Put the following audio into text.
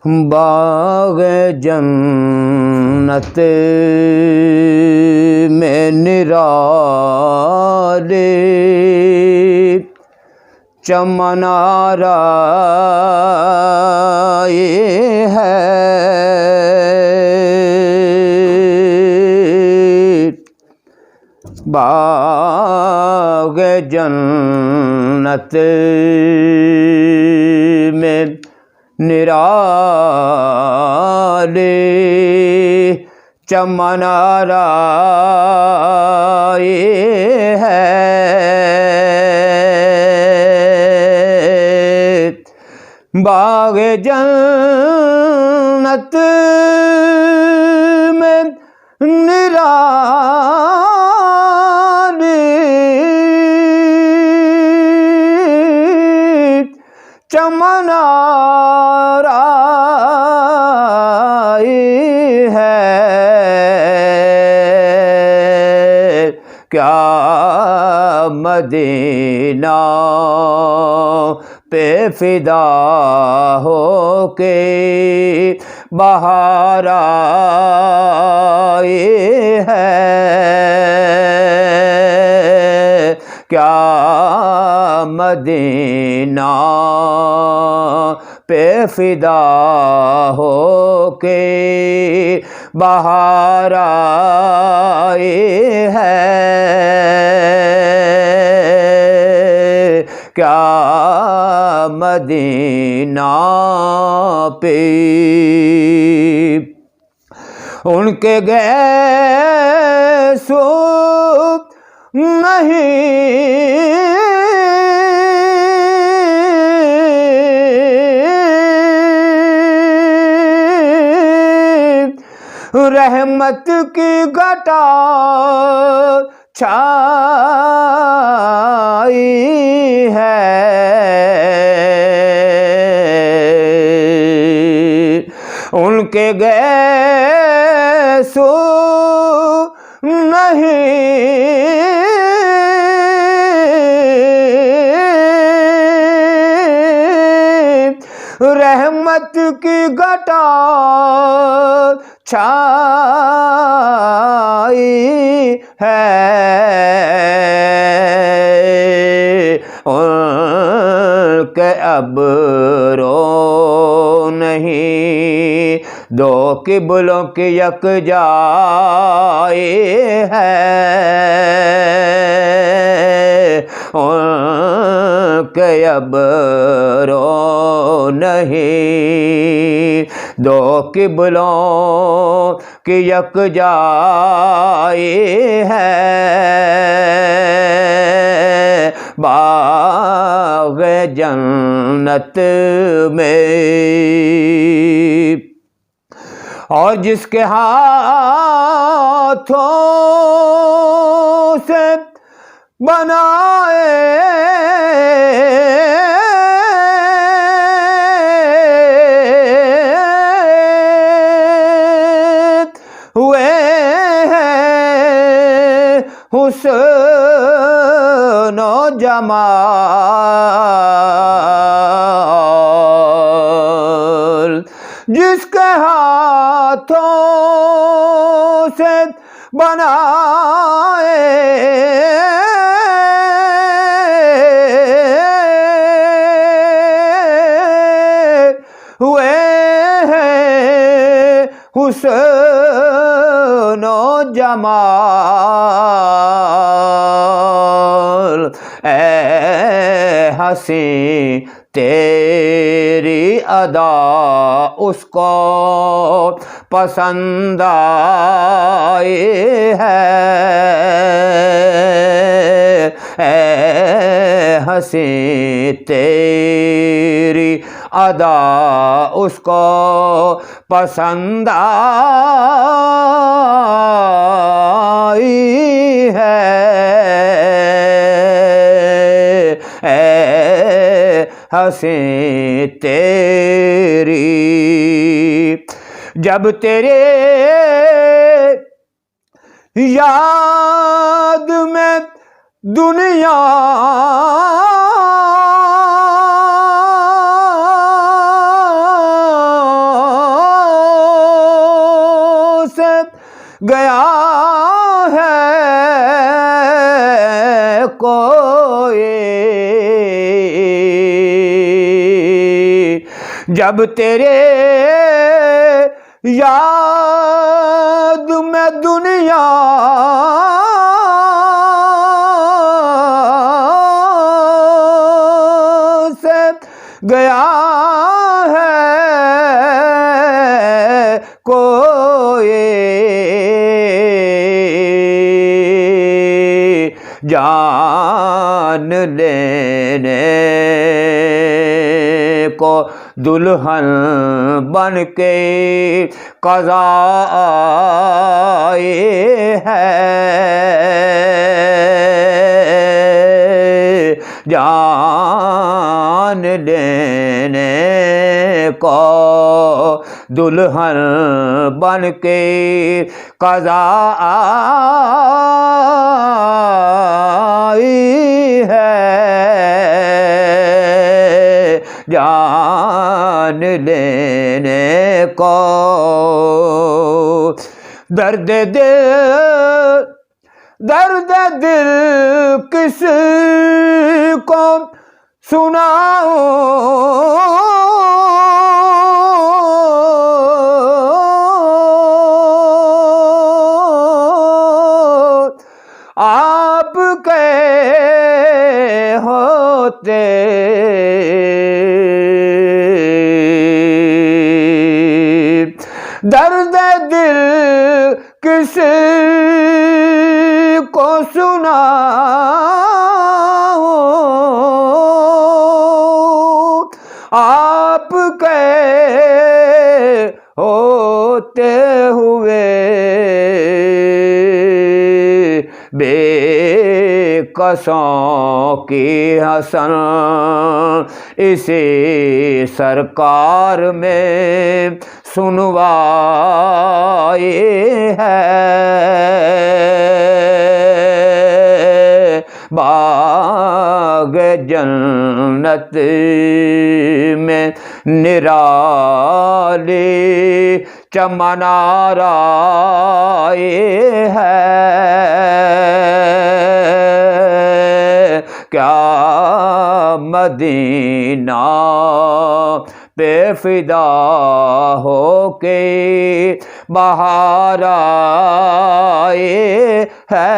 बाग जन्नत में निराले चमनारा ये है, बाग जन्नत में निराले चमनारा ये है, बाग जन्नत में निराले चमनारा ये है, क्या मदीना पे फिदा हो के बाहर आए हैं, क्या मदीना पे फिदा हो के बाहर आए हैं, क्या मदीना पे उनके गए सो नहीं रहमत की घटा छाई है, उनके गए सो नहीं रहमत की घटा छाई है, उनके अब रो नहीं दो किबलों की यकजाई है, उनके अब रो नहीं दो किबलों की यकजाई है, बाग जन्नत में और जिसके हाथों से बनाए हुए हैं हुस्न और जमाल, जिसके हाथों से बनाए हुए हैं हुस्न और जमाल, ऐ हंसी तेरी अदा उसको पसंद आए है, ऐ हंसी तेरी अदा उसको पसंद आई है, हंसी तेरी जब तेरे याद में दुनिया गया है कोई। जब तेरे याद में दुनिया से गया है कोई, जान लेने को दुल्हन बन के क़ज़ा आई है, जान लेने को दुल्हन बन के क़ज़ा आई है, जान लेने को। दर्द दिल किस को सुनाऊं, आपके होते दर्द दिल किस को सुनाऊं, आपके होते हुए बेकसों की हसन इसे सरकार में सुनवाए है। बाग जन्नत में निराले चमनाराए है, क्या मदीना पे फिदा होके बहार आए है।